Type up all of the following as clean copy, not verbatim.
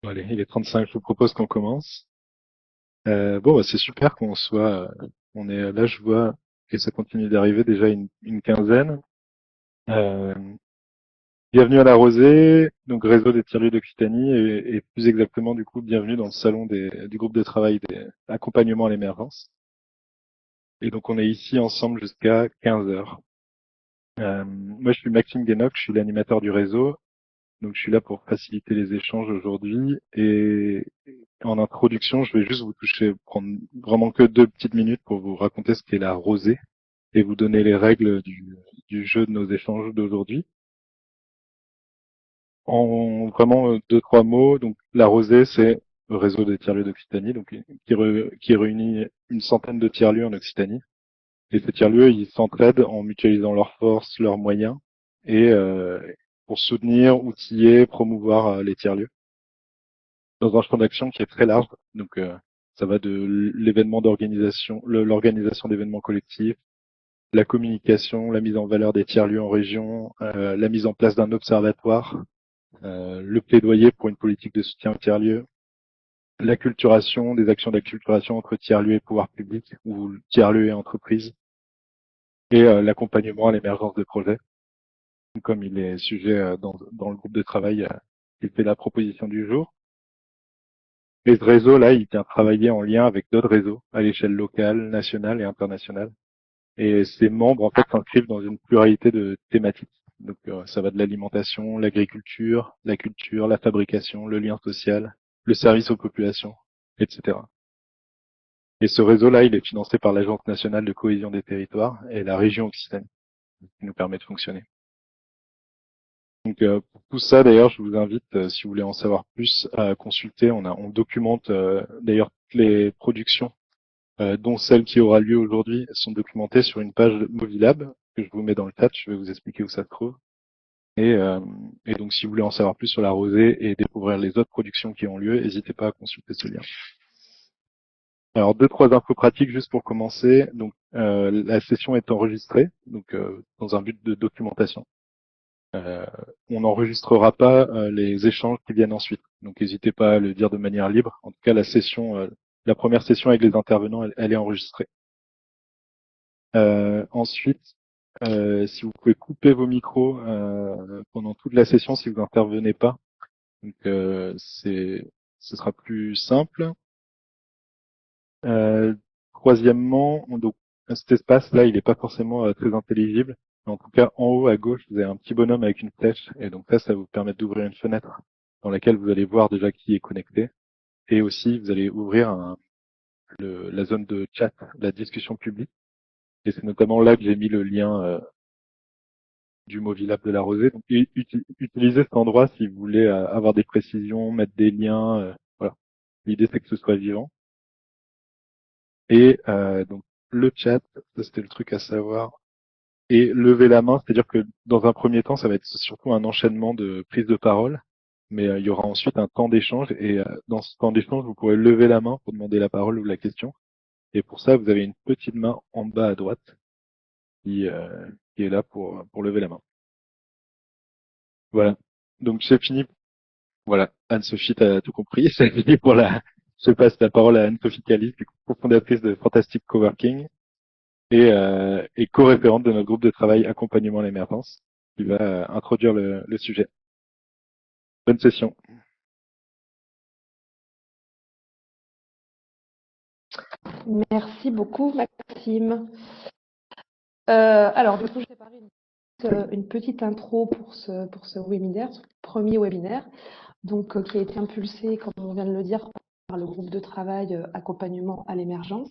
Bon, allez, il est 35, je vous propose qu'on commence. C'est super qu'on soit, on est là, je vois, et ça continue d'arriver déjà une quinzaine. Euh, Bienvenue à la Rosée, donc réseau des tiers-lieux d'Occitanie, et plus exactement, du coup, bienvenue dans le salon du groupe de travail des accompagnements à l'émergence. Et donc, on est ici ensemble jusqu'à 15 heures. Moi, je suis Maxime Guénoc, je suis l'animateur du réseau. Donc, je suis là pour faciliter les échanges aujourd'hui. Et en introduction, je vais juste prendre vraiment que 2 petites minutes pour vous raconter ce qu'est la rosée et vous donner les règles du jeu de nos échanges d'aujourd'hui. En vraiment 2, 3 mots, donc la rosée, c'est le réseau des tiers-lieux d'Occitanie, donc qui réunit une centaine de tiers-lieux en Occitanie. Et ces tiers-lieux, ils s'entraident en mutualisant leurs forces, leurs moyens, et pour soutenir, outiller, promouvoir les tiers-lieux dans un champ d'action qui est très large. Donc, ça va de l'événement d'organisation, l'organisation d'événements collectifs, la communication, la mise en valeur des tiers-lieux en région, la mise en place d'un observatoire, le plaidoyer pour une politique de soutien aux tiers-lieux, l'acculturation, des actions d'acculturation entre tiers-lieux et pouvoir public, ou tiers-lieux et entreprises, et l'accompagnement à l'émergence de projets, comme il est sujet dans le groupe de travail qui fait la proposition du jour. Et ce réseau-là, il vient travailler en lien avec d'autres réseaux à l'échelle locale, nationale et internationale. Et ses membres, en fait, s'inscrivent dans une pluralité de thématiques. Donc, ça va de l'alimentation, l'agriculture, la culture, la fabrication, le lien social, le service aux populations, etc. Et ce réseau-là, il est financé par l'Agence nationale de cohésion des territoires et la région Occitanie, qui nous permet de fonctionner. Donc, pour tout ça, d'ailleurs, je vous invite, si vous voulez en savoir plus, à consulter. On documente d'ailleurs toutes les productions dont celle qui aura lieu aujourd'hui, sont documentées sur une page Movilab que je vous mets dans le chat. Je vais vous expliquer où ça se trouve. Et, euh, et donc, si vous voulez en savoir plus sur la rosée et découvrir les autres productions qui ont lieu, n'hésitez pas à consulter ce lien. Alors, 2, 3 infos pratiques juste pour commencer. Donc, la session est enregistrée, donc dans un but de documentation. Euh, on n'enregistrera pas les échanges qui viennent ensuite. Donc, n'hésitez pas à le dire de manière libre. En tout cas, la première session avec les intervenants, elle est enregistrée. Ensuite, si vous pouvez couper vos micros pendant toute la session si vous n'intervenez pas, donc ce sera plus simple. Euh, Troisièmement, donc cet espace-là, il n'est pas forcément très intelligible. Mais en tout cas, en haut à gauche, vous avez un petit bonhomme avec une flèche, et donc ça vous permet d'ouvrir une fenêtre dans laquelle vous allez voir déjà qui est connecté, et aussi vous allez ouvrir la zone de chat, la discussion publique, et c'est notamment là que j'ai mis le lien du Movilab de la Rosée. Donc, utilisez cet endroit si vous voulez avoir des précisions, mettre des liens. Voilà. L'idée, c'est que ce soit vivant. Et donc, le chat, ça c'était le truc à savoir. Et lever la main, c'est-à-dire que dans un premier temps, ça va être surtout un enchaînement de prises de parole, mais il y aura ensuite un temps d'échange. Et dans ce temps d'échange, vous pourrez lever la main pour demander la parole ou la question. Et pour ça, vous avez une petite main en bas à droite qui, euh, qui est là pour lever la main. Voilà. Donc c'est fini. Voilà, Anne-Sophie, t'as tout compris. C'est fini pour je passe la parole à Anne-Sophie Calis, qui est cofondatrice de Fantastic Coworking et co-référente de notre groupe de travail Accompagnement à l'émergence, qui va introduire le sujet. Bonne session. Merci beaucoup, Maxime. Alors, du coup, je vais préparé une petite intro pour ce webinaire, ce premier webinaire, donc, qui a été impulsé, comme on vient de le dire, par le groupe de travail Accompagnement à l'émergence.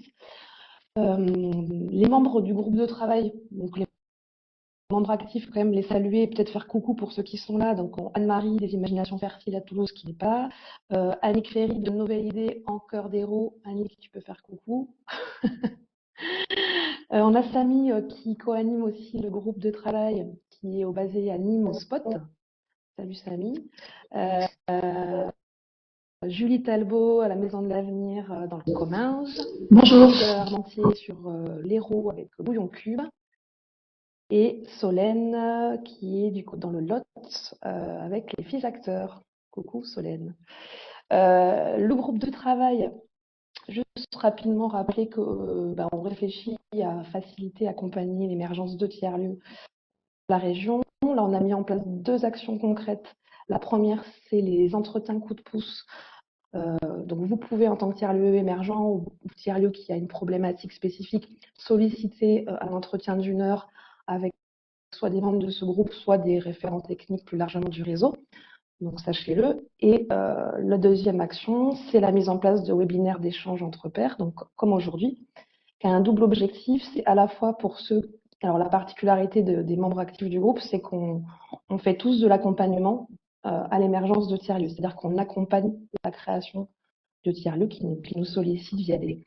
Les membres du groupe de travail, donc les membres actifs, quand même les saluer et peut-être faire coucou pour ceux qui sont là. Donc, Anne-Marie des Imaginations Fertiles à Toulouse qui n'est pas, Annick Ferry de Nouvelle Idée en Cœur d'Hérault. Annick, tu peux faire coucou. On a Samy qui co-anime aussi le groupe de travail qui est basé à Nîmes au Spot. Salut Samy. Julie Talbot à la Maison de l'Avenir dans le Comminges. Bonjour. Armentier sur l'Hérault avec Bouillon Cube. Et Solène qui est du coup dans le Lot avec les filles acteurs. Coucou Solène. Le groupe de travail, juste rapidement rappeler que on réfléchit à faciliter, accompagner l'émergence de tiers-lieux de la région. Là, on a mis en place 2 actions concrètes. La première, c'est les entretiens coup de pouce. Donc, vous pouvez, en tant que tiers-lieu émergent ou tiers-lieu qui a une problématique spécifique, solliciter un entretien d'1 heure avec soit des membres de ce groupe, soit des référents techniques plus largement du réseau. Donc, sachez-le. Et la deuxième action, c'est la mise en place de webinaires d'échange entre pairs, donc comme aujourd'hui, qui a un double objectif. C'est à la fois pour ceux... Alors, la particularité des membres actifs du groupe, c'est qu'on fait tous de l'accompagnement à l'émergence de tiers-lieux. C'est-à-dire qu'on accompagne la création de tiers-lieux qui nous sollicitent via des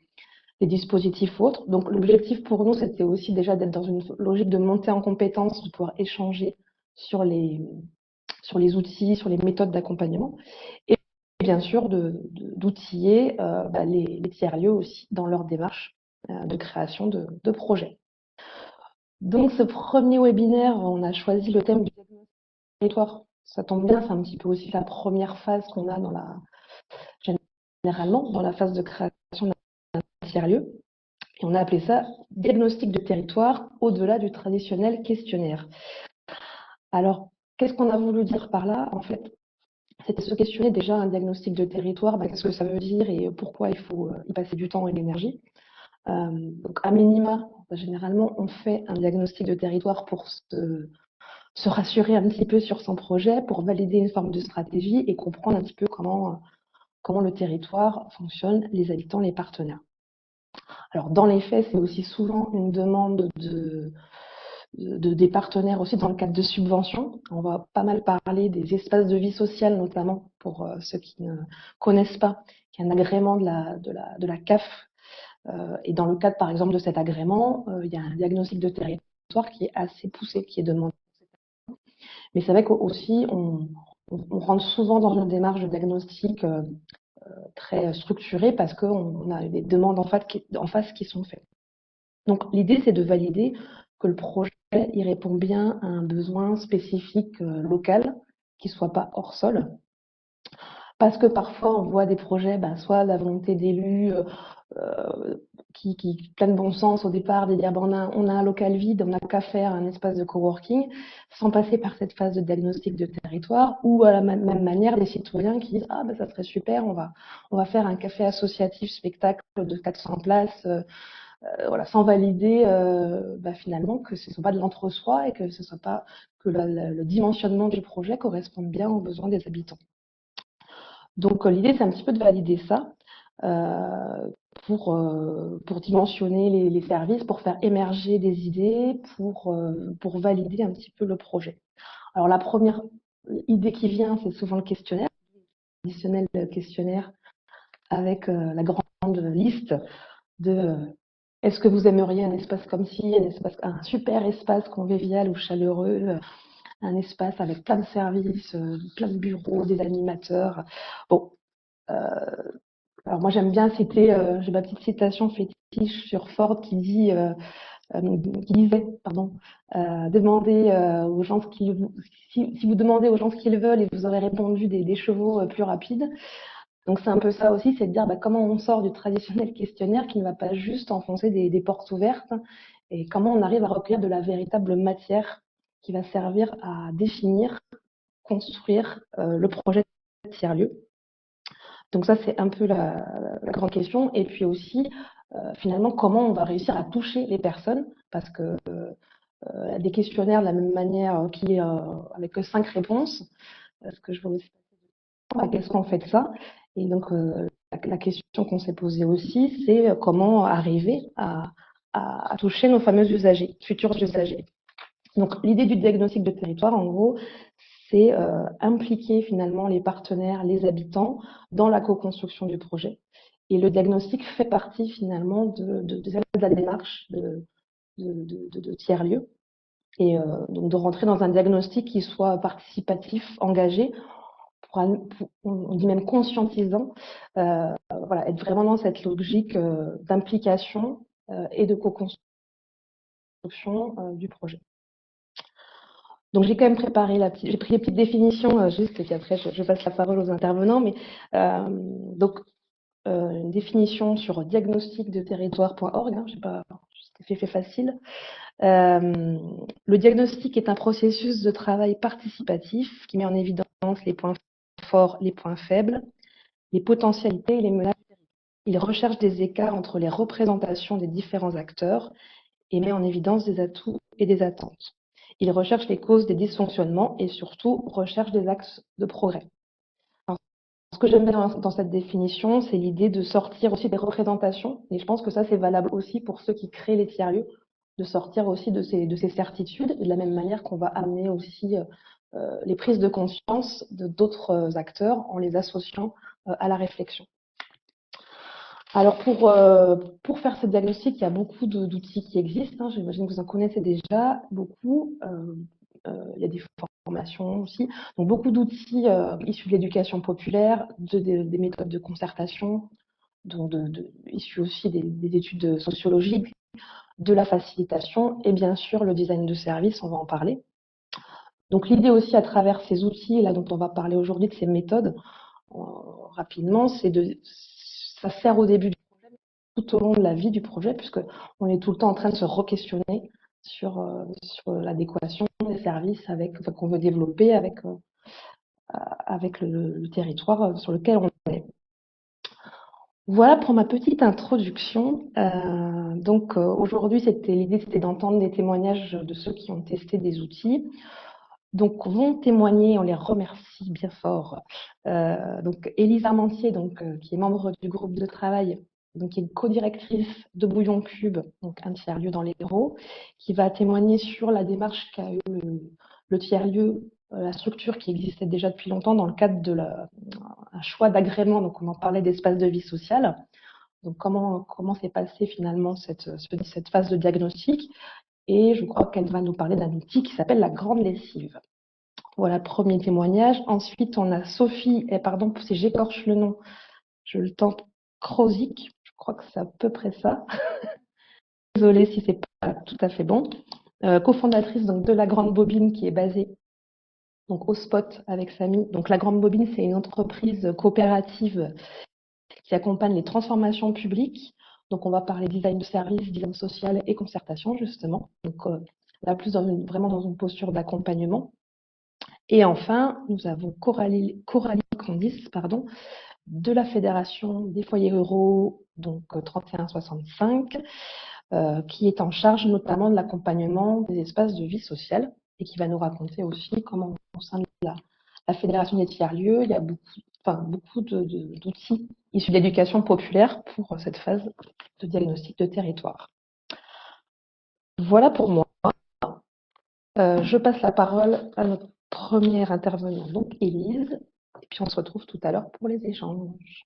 dispositifs ou autres. Donc, l'objectif pour nous, c'était aussi déjà d'être dans une logique de montée en compétences, de pouvoir échanger sur les outils, sur les méthodes d'accompagnement, et bien sûr d'outiller les tiers-lieux aussi dans leur démarche de création de projets. Donc, ce premier webinaire, on a choisi le thème du territoire. Ça tombe bien, c'est un petit peu aussi la première phase qu'on a généralement dans la phase de création d'un tiers-lieu. Et on a appelé ça diagnostic de territoire au-delà du traditionnel questionnaire. Alors, qu'est-ce qu'on a voulu dire par là? En fait, c'était se questionner déjà un diagnostic de territoire, qu'est-ce que ça veut dire et pourquoi il faut y passer du temps et de l'énergie. Donc, à minima, généralement, on fait un diagnostic de territoire pour se rassurer un petit peu sur son projet, pour valider une forme de stratégie et comprendre un petit peu comment le territoire fonctionne, les habitants, les partenaires. Alors, dans les faits, c'est aussi souvent une demande des partenaires aussi dans le cadre de subventions. On va pas mal parler des espaces de vie sociale, notamment pour ceux qui ne connaissent pas, qui est un agrément de la CAF. Et dans le cadre, par exemple, de cet agrément, il y a un diagnostic de territoire qui est assez poussé, qui est demandé. Mais c'est vrai qu'aussi, on rentre souvent dans une démarche de diagnostic très structurée parce qu'on a des demandes en face qui sont faites. Donc, l'idée, c'est de valider que le projet il répond bien à un besoin spécifique local, qui ne soit pas hors sol. Parce que parfois, on voit des projets, soit la volonté d'élus qui plein de bon sens au départ, de dire on a un local vide, on n'a qu'à faire un espace de coworking, sans passer par cette phase de diagnostic de territoire, ou à la même manière, des citoyens qui disent ça serait super, on va faire un café associatif spectacle de 400 places, voilà, sans valider finalement que ce ne soit pas de l'entre-soi et que ce soit pas que le dimensionnement du projet corresponde bien aux besoins des habitants. Donc l'idée, c'est un petit peu de valider ça pour dimensionner les services, pour faire émerger des idées, pour valider un petit peu le projet. Alors la première idée qui vient, c'est souvent le questionnaire, le traditionnel questionnaire avec la grande liste de est-ce que vous aimeriez un espace comme ci, un super espace convivial ou chaleureux, un espace avec plein de services, plein de bureaux, des animateurs. Bon, alors moi j'aime bien citer, j'ai ma petite citation fétiche sur Ford qui disait, demandez aux gens si vous demandez aux gens ce qu'ils veulent et vous aurez répondu des chevaux plus rapides. Donc c'est un peu ça aussi, c'est de dire comment on sort du traditionnel questionnaire qui ne va pas juste enfoncer des portes ouvertes et comment on arrive à recueillir de la véritable matière qui va servir à définir, construire le projet de tiers-lieu. Donc ça, c'est un peu la grande question. Et puis aussi, finalement, comment on va réussir à toucher les personnes parce que des questionnaires de la même manière avec que 5 réponses, ce que je vois aussi, qu'est-ce qu'on fait de ça? Et donc, la question qu'on s'est posée aussi, c'est comment arriver à toucher nos fameux usagers, futurs usagers. Donc, l'idée du diagnostic de territoire, en gros, c'est impliquer finalement les partenaires, les habitants dans la co-construction du projet. Et le diagnostic fait partie finalement de la démarche de tiers-lieux. Et donc de rentrer dans un diagnostic qui soit participatif, engagé, on dit même conscientisant, voilà, être vraiment dans cette logique d'implication et de co-construction du projet. Donc j'ai quand même préparé j'ai pris les petites définitions juste et puis après je passe la parole aux intervenants. Mais donc une définition sur diagnosticdeterritoire.org, hein, je sais pas, c'était fait facile. Le diagnostic est un processus de travail participatif qui met en évidence les points forts, les points faibles, les potentialités et les menaces. Il recherche des écarts entre les représentations des différents acteurs et met en évidence des atouts et des attentes. Il recherche les causes des dysfonctionnements et surtout recherche des axes de progrès. Alors, ce que j'aime bien dans cette définition, c'est l'idée de sortir aussi des représentations, et je pense que ça c'est valable aussi pour ceux qui créent les tiers-lieux, de sortir aussi de ces certitudes, et de la même manière qu'on va amener aussi les prises de conscience de d'autres acteurs en les associant à la réflexion. Alors pour faire ce diagnostic, il y a beaucoup d'outils qui existent, hein. J'imagine que vous en connaissez déjà beaucoup. Il y a des formations aussi. Donc beaucoup d'outils issus de l'éducation populaire, des méthodes de concertation, donc issus aussi des études sociologiques, de la facilitation et bien sûr le design de service, on va en parler. Donc l'idée aussi à travers ces outils là dont on va parler aujourd'hui, de ces méthodes, rapidement, ça sert au début tout au long de la vie du projet, puisque on est tout le temps en train de se re-questionner sur l'adéquation des services qu'on veut développer avec le territoire sur lequel on est. Voilà pour ma petite introduction. Donc aujourd'hui, l'idée c'était d'entendre des témoignages de ceux qui ont testé des outils. Donc vont témoigner, on les remercie bien fort. Donc Élise Armentier, qui est membre du groupe de travail, donc qui est co-directrice de Bouillon Cube, donc un tiers-lieu dans l'Hérault, qui va témoigner sur la démarche qu'a eu le tiers-lieu, la structure qui existait déjà depuis longtemps dans le cadre un choix d'agrément. Donc on en parlait d'espace de vie sociale. Donc comment s'est passée finalement cette phase de diagnostic. Et je crois qu'elle va nous parler d'un outil qui s'appelle la grande lessive. Voilà, premier témoignage. Ensuite, on a Sophie, et pardon si j'écorche le nom, je le tente, Krozik, je crois que c'est à peu près ça. Désolée si c'est pas tout à fait bon. Cofondatrice donc, de La Grande Bobine qui est basée donc, au Spot avec Samy. Donc La Grande Bobine, c'est une entreprise coopérative qui accompagne les transformations publiques. Donc on va parler design de service, design social et concertation justement. Donc là, plus vraiment dans une posture d'accompagnement. Et enfin, nous avons Coralie Condis, de la Fédération des foyers ruraux, donc 3165, qui est en charge notamment de l'accompagnement des espaces de vie sociale et qui va nous raconter aussi comment, au sein de la Fédération des tiers-lieux, il y a beaucoup d'outils issus de l'éducation populaire pour cette phase de diagnostic de territoire. Voilà pour moi. Je passe la parole à notre première intervenante, donc Élise, et puis on se retrouve tout à l'heure pour les échanges.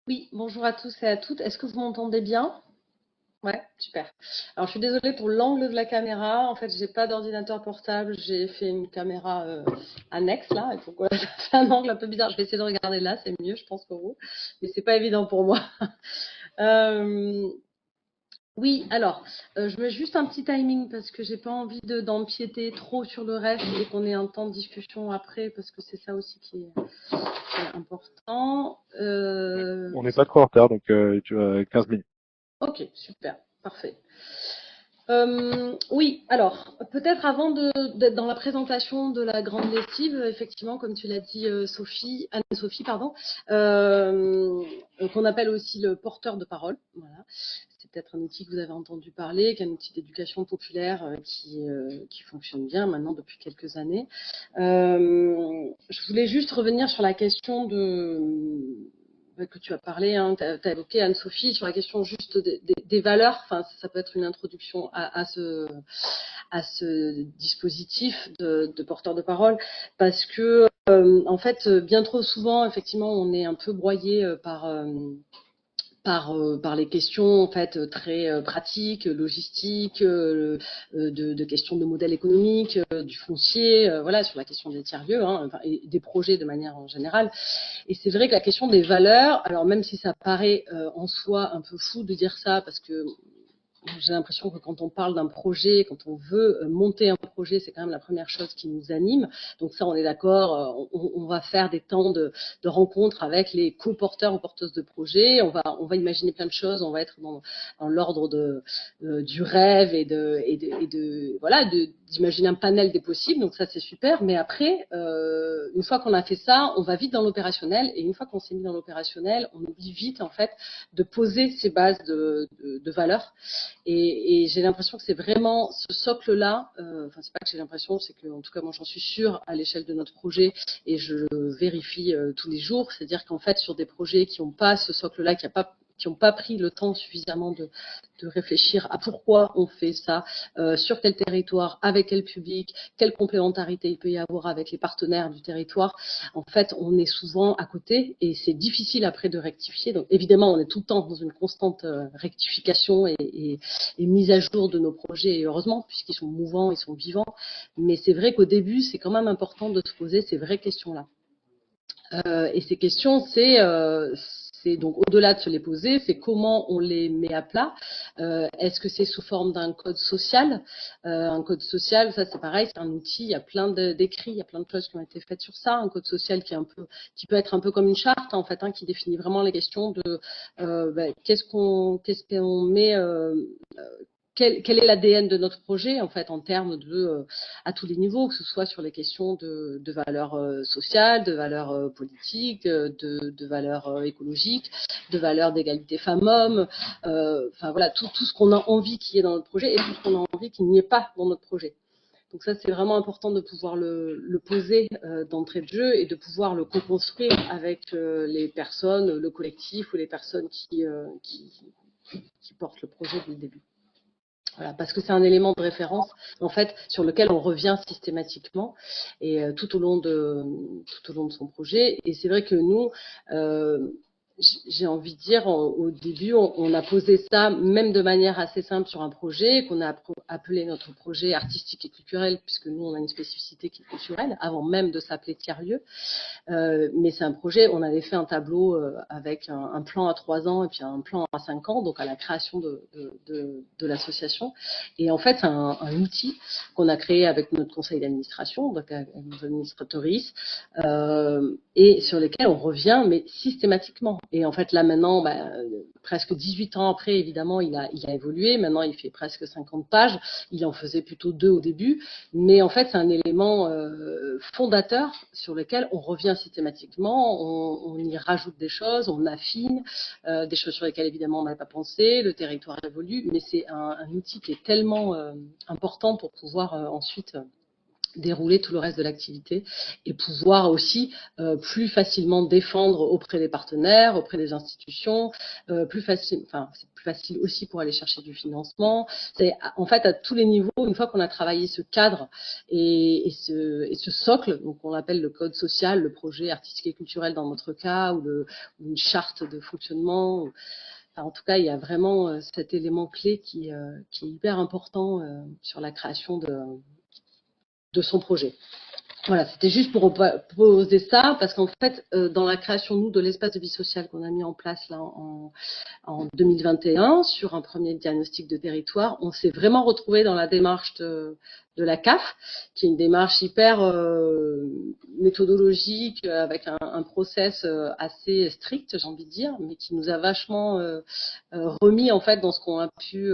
Oui, bonjour à tous et à toutes. Est-ce que vous m'entendez bien? Ouais, super. Alors, je suis désolée pour l'angle de la caméra. En fait, j'ai pas d'ordinateur portable. J'ai fait une caméra annexe là. Et pourquoi ça fait un angle un peu bizarre. Je vais essayer de regarder là, c'est mieux, je pense, pour vous. Mais c'est pas évident pour moi. Oui, alors, je mets juste un petit timing parce que j'ai pas envie d'empiéter trop sur le reste et qu'on ait un temps de discussion après parce que c'est ça aussi qui est important. On n'est pas trop en retard, donc tu as 15 minutes. Ok, super, parfait. Oui, alors, peut-être avant d'être dans la présentation de la grande lessive, effectivement, comme tu l'as dit, Anne-Sophie, pardon, qu'on appelle aussi le porteur de parole. Voilà. C'est peut-être un outil que vous avez entendu parler, qui est un outil d'éducation populaire qui fonctionne bien maintenant depuis quelques années. Je voulais juste revenir sur la question que tu as parlé, hein, tu as évoqué Anne-Sophie sur la question juste des valeurs. Enfin, ça peut être une introduction à ce dispositif de porteur de parole, parce que en fait, bien trop souvent, effectivement, on est un peu broyé par les questions en fait très pratiques, logistiques, de questions de modèle économique, du foncier, voilà, sur la question des tiers-lieux, hein, et des projets de manière en générale. Et c'est vrai que la question des valeurs, alors même si ça paraît en soi un peu fou de dire ça, parce que j'ai l'impression que quand on parle d'un projet, quand on veut monter un projet, c'est quand même la première chose qui nous anime. Donc ça, on est d'accord, on va faire des temps de rencontres avec les co-porteurs ou porteuses de projets, on va imaginer plein de choses, on va être dans l'ordre du rêve et d'imaginer un panel des possibles, donc ça c'est super, mais après, une fois qu'on a fait ça, on va vite dans l'opérationnel, et une fois qu'on s'est mis dans l'opérationnel, on oublie vite en fait de poser ces bases de valeurs. Et j'ai l'impression que c'est vraiment ce socle-là, enfin c'est pas que j'ai l'impression, c'est que en tout cas moi j'en suis sûre à l'échelle de notre projet et je le vérifie tous les jours, c'est-à-dire qu'en fait sur des projets qui n'ont pas ce socle-là, qui n'ont pas pris le temps suffisamment de réfléchir à pourquoi on fait ça, sur quel territoire, avec quel public, quelle complémentarité il peut y avoir avec les partenaires du territoire. En fait, on est souvent à côté et c'est difficile après de rectifier. Donc évidemment, on est tout le temps dans une constante rectification et mise à jour de nos projets, et heureusement, puisqu'ils sont mouvants, ils sont vivants. Mais c'est vrai qu'au début, c'est quand même important de se poser ces vraies questions-là. Et ces questions, c'est donc au-delà de se les poser, c'est comment on les met à plat. Est-ce que c'est sous forme d'un code social? Un code social, ça c'est pareil, c'est un outil. Il y a plein d'écrits, il y a plein de choses qui ont été faites sur ça. Un code social qui peut être un peu comme une charte en fait, qui définit vraiment les questions de qu'est-ce qu'on met. Quel est l'ADN de notre projet en fait en termes à tous les niveaux, que ce soit sur les questions de valeurs sociales, de valeurs politiques, de valeurs écologiques, de valeurs d'égalité femmes-hommes, enfin voilà tout ce qu'on a envie qu'il y ait dans notre projet et tout ce qu'on a envie qu'il n'y ait pas dans notre projet. Donc ça c'est vraiment important de pouvoir le poser d'entrée de jeu et de pouvoir le co-construire avec les personnes, le collectif ou les personnes qui portent le projet dès le début. Voilà, parce que c'est un élément de référence en fait sur lequel on revient systématiquement et tout au long de son projet. Et c'est vrai que nous, j'ai envie de dire, au début, on a posé ça même de manière assez simple sur un projet qu'on a appelé notre projet artistique et culturel, puisque nous on a une spécificité qui est culturelle, avant même de s'appeler tiers-lieu. Mais c'est un projet, on avait fait un tableau avec un plan à 3 ans et puis un plan à 5 ans, donc à la création de l'association. Et en fait, c'est un outil qu'on a créé avec notre conseil d'administration, donc avec nos administratrices, et sur lesquels on revient, mais systématiquement. Et en fait, là maintenant, presque 18 ans après, évidemment, il a évolué. Maintenant, il fait presque 50 pages. Il en faisait plutôt 2 au début. Mais en fait, c'est un élément fondateur sur lequel on revient systématiquement. On y rajoute des choses, on affine, des choses sur lesquelles, évidemment, on n'a pas pensé. Le territoire évolue. Mais c'est un outil qui est tellement important pour pouvoir ensuite dérouler tout le reste de l'activité et pouvoir aussi plus facilement défendre auprès des partenaires, auprès des institutions, c'est plus facile aussi pour aller chercher du financement. C'est en fait à tous les niveaux, une fois qu'on a travaillé ce cadre et ce socle, donc on l'appelle le code social, le projet artistique et culturel dans notre cas, ou une charte de fonctionnement. En tout cas, il y a vraiment cet élément clé qui est hyper important sur la création de son projet. Voilà, c'était juste pour poser ça, parce qu'en fait, dans la création, nous, de l'espace de vie sociale qu'on a mis en place là en 2021, sur un premier diagnostic de territoire, on s'est vraiment retrouvé dans la démarche de la CAF, qui est une démarche hyper méthodologique, avec un process assez strict, j'ai envie de dire, mais qui nous a vachement remis en fait dans ce qu'on a pu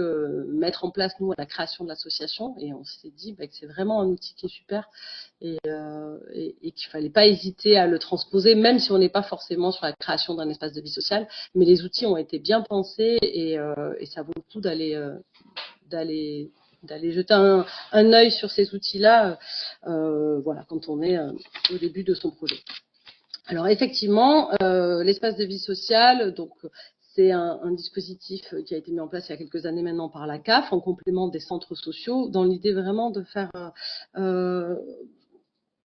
mettre en place nous à la création de l'association, et on s'est dit que c'est vraiment un outil qui est super et qu'il fallait pas hésiter à le transposer, même si on n'est pas forcément sur la création d'un espace de vie sociale, mais les outils ont été bien pensés et ça vaut le coup d'aller jeter un œil sur ces outils-là, voilà, quand on est au début de son projet. Alors effectivement, l'espace de vie sociale, donc c'est un dispositif qui a été mis en place il y a quelques années maintenant par la CAF, en complément des centres sociaux, dans l'idée vraiment de faire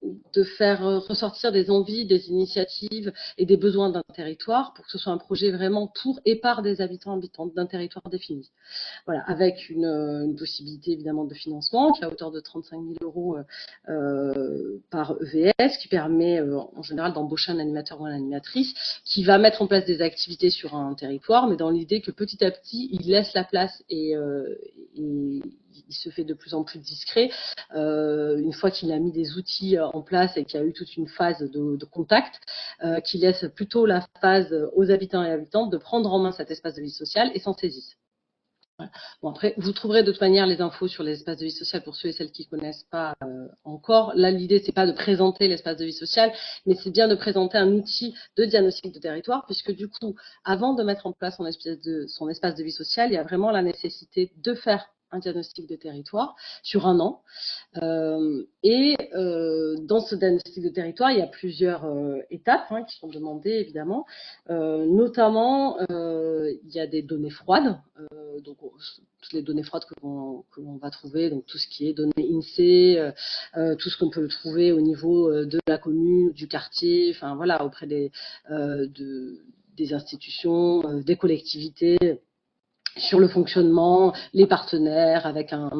de faire ressortir des envies, des initiatives et des besoins d'un territoire pour que ce soit un projet vraiment pour et par des habitants habitantes d'un territoire défini. Voilà, avec une possibilité évidemment de financement qui est à hauteur de 35 000 euros par EVS, qui permet en général d'embaucher un animateur ou une animatrice qui va mettre en place des activités sur un territoire, mais dans l'idée que petit à petit, il laisse la place et il se fait de plus en plus discret. Une fois qu'il a mis des outils en place et qu'il y a eu toute une phase de contact, qui laisse plutôt la phase aux habitants et habitantes de prendre en main cet espace de vie sociale et s'en saisissent. Bon, après, vous trouverez de toute manière les infos sur les espaces de vie sociale pour ceux et celles qui ne connaissent pas encore. Là, l'idée, c'est pas de présenter l'espace de vie sociale, mais c'est bien de présenter un outil de diagnostic de territoire, puisque du coup, avant de mettre en place son espace de vie sociale, il y a vraiment la nécessité de faire un diagnostic de territoire sur un an. Dans ce diagnostic de territoire, il y a plusieurs étapes qui sont demandées, évidemment. Notamment, il y a des données froides, donc toutes les données froides que l'on va trouver, donc tout ce qui est données INSEE, tout ce qu'on peut trouver au niveau de la commune, du quartier, enfin voilà, auprès des institutions, des collectivités, sur le fonctionnement, les partenaires, avec un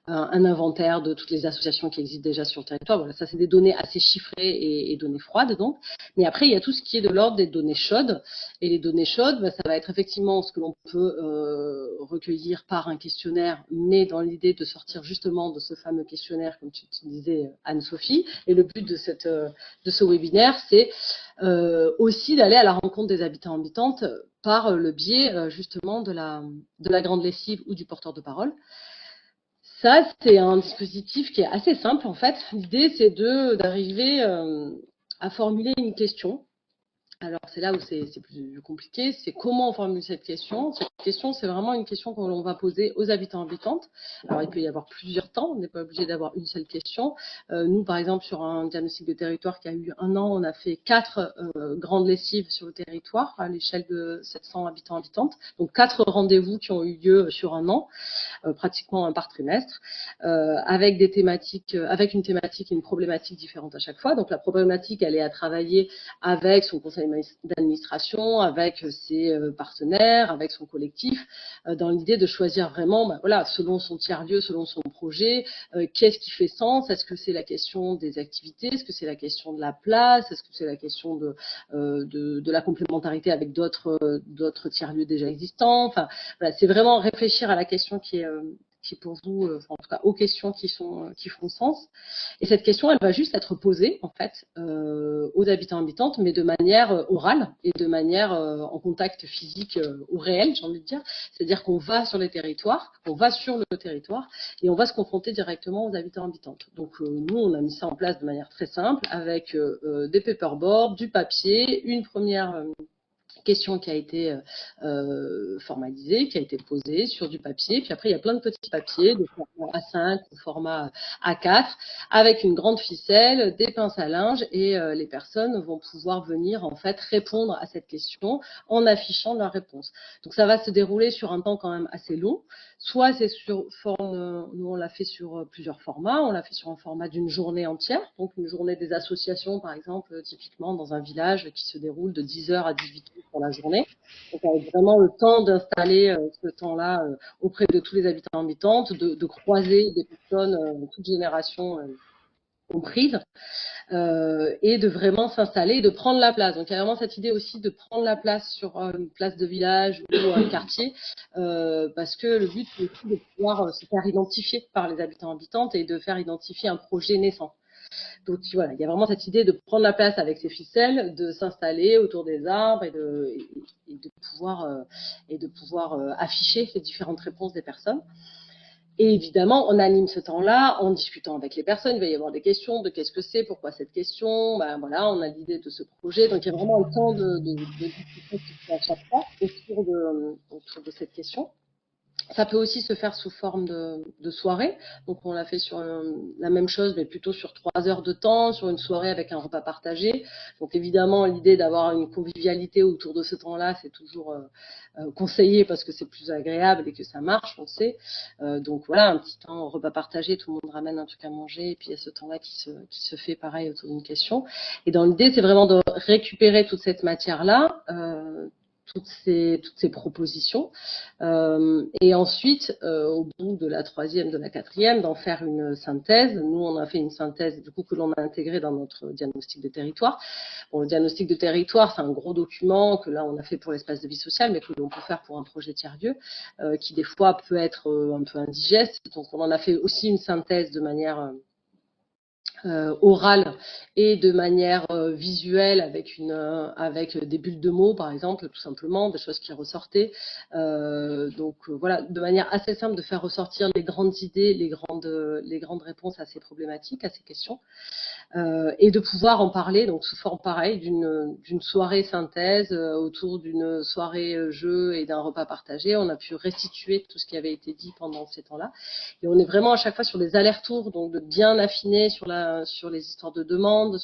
inventaire de toutes les associations qui existent déjà sur le territoire. Voilà, ça c'est des données assez chiffrées et données froides donc. Mais après il y a tout ce qui est de l'ordre des données chaudes. Et les données chaudes, ça va être effectivement ce que l'on peut recueillir par un questionnaire, mais dans l'idée de sortir justement de ce fameux questionnaire, comme tu disais Anne-Sophie. Et le but de ce webinaire, c'est aussi d'aller à la rencontre des habitants habitantes par le biais justement de la grande lessive ou du porteur de parole. Ça, c'est un dispositif qui est assez simple en fait. L'idée, c'est d'arriver à formuler une question. Alors, c'est là où c'est plus compliqué, c'est comment on formule cette question. Cette question, c'est vraiment une question que l'on va poser aux habitants habitantes. Alors, il peut y avoir plusieurs temps, on n'est pas obligé d'avoir une seule question. Nous, par exemple, sur un diagnostic de territoire qui a eu un an, on a fait 4 grandes lessives sur le territoire à l'échelle de 700 habitants habitantes. Donc, 4 rendez-vous qui ont eu lieu sur un an, pratiquement un par trimestre, avec des thématiques, avec une thématique et une problématique différente à chaque fois. Donc, la problématique, elle est à travailler avec son conseil d'administration, avec ses partenaires, avec son collectif, dans l'idée de choisir vraiment, voilà, selon son tiers-lieu, selon son projet, qu'est-ce qui fait sens. Est-ce que c'est la question des activités? Est-ce que c'est la question de la place? Est-ce que c'est la question de la complémentarité avec d'autres tiers-lieux déjà existants? Enfin, voilà, c'est vraiment réfléchir à la question qui est pour vous, en tout cas aux questions qui font sens. Et cette question, elle va juste être posée en fait aux habitants habitantes, mais de manière orale et de manière en contact physique ou réel, j'ai envie de dire. C'est-à-dire qu'on va sur les territoires, on va sur le territoire et on va se confronter directement aux habitants habitantes. Donc nous, on a mis ça en place de manière très simple avec des paperboards, du papier, une première question qui a été formalisée, qui a été posée sur du papier. Puis après, il y a plein de petits papiers de format A5 ou format A4 avec une grande ficelle, des pinces à linge et les personnes vont pouvoir venir en fait répondre à cette question en affichant leur réponse. Donc ça va se dérouler sur un temps quand même assez long. Soit c'est sur forme, nous on l'a fait sur plusieurs formats. On l'a fait sur un format d'une journée entière, donc une journée des associations par exemple, typiquement dans un village qui se déroule de 10h à 18h pour la journée. Donc avec vraiment le temps d'installer ce temps-là auprès de tous les habitants habitantes, de croiser des personnes, toutes générations comprises, et de vraiment s'installer et de prendre la place. Donc il y a vraiment cette idée aussi de prendre la place sur une place de village ou un quartier, parce que le but c'est aussi de pouvoir se faire identifier par les habitants habitantes et de faire identifier un projet naissant. Donc voilà, il y a vraiment cette idée de prendre la place avec ces ficelles, de s'installer autour des arbres et de pouvoir afficher les différentes réponses des personnes. Et évidemment, on anime ce temps-là en discutant avec les personnes. Il va y avoir des questions de qu'est-ce que c'est, pourquoi cette question. Ben voilà, on a l'idée de ce projet. Donc il y a vraiment un temps de discussion qui se fait à chaque fois autour de cette question. Ça peut aussi se faire sous forme de soirée. Donc, on l'a fait sur la même chose, mais plutôt sur 3 heures de temps, sur une soirée avec un repas partagé. Donc, évidemment, l'idée d'avoir une convivialité autour de ce temps-là, c'est toujours conseillé parce que c'est plus agréable et que ça marche, on le sait. Donc, voilà, un petit temps repas partagé, tout le monde ramène un truc à manger, et puis il y a ce temps-là qui se fait pareil autour d'une question. Et dans l'idée, c'est vraiment de récupérer toute cette matière-là, toutes ces propositions, et ensuite, au bout de la troisième, de la quatrième, d'en faire une synthèse. Nous, on a fait une synthèse du coup que l'on a intégrée dans notre diagnostic de territoire. Bon, le diagnostic de territoire, c'est un gros document que là, on a fait pour l'espace de vie sociale, mais que l'on peut faire pour un projet tiers-lieu, qui des fois peut être un peu indigeste. Donc, on en a fait aussi une synthèse de manière orale et de manière visuelle avec des bulles de mots par exemple, tout simplement, des choses qui ressortaient. Donc voilà, de manière assez simple de faire ressortir les grandes idées, les grandes réponses à ces problématiques, à ces questions. Et de pouvoir en parler, donc sous forme pareil d'une soirée synthèse autour d'une soirée jeu et d'un repas partagé. On a pu restituer tout ce qui avait été dit pendant ces temps-là. Et on est vraiment à chaque fois sur des allers-retours, donc de bien affiner sur les histoires de demande,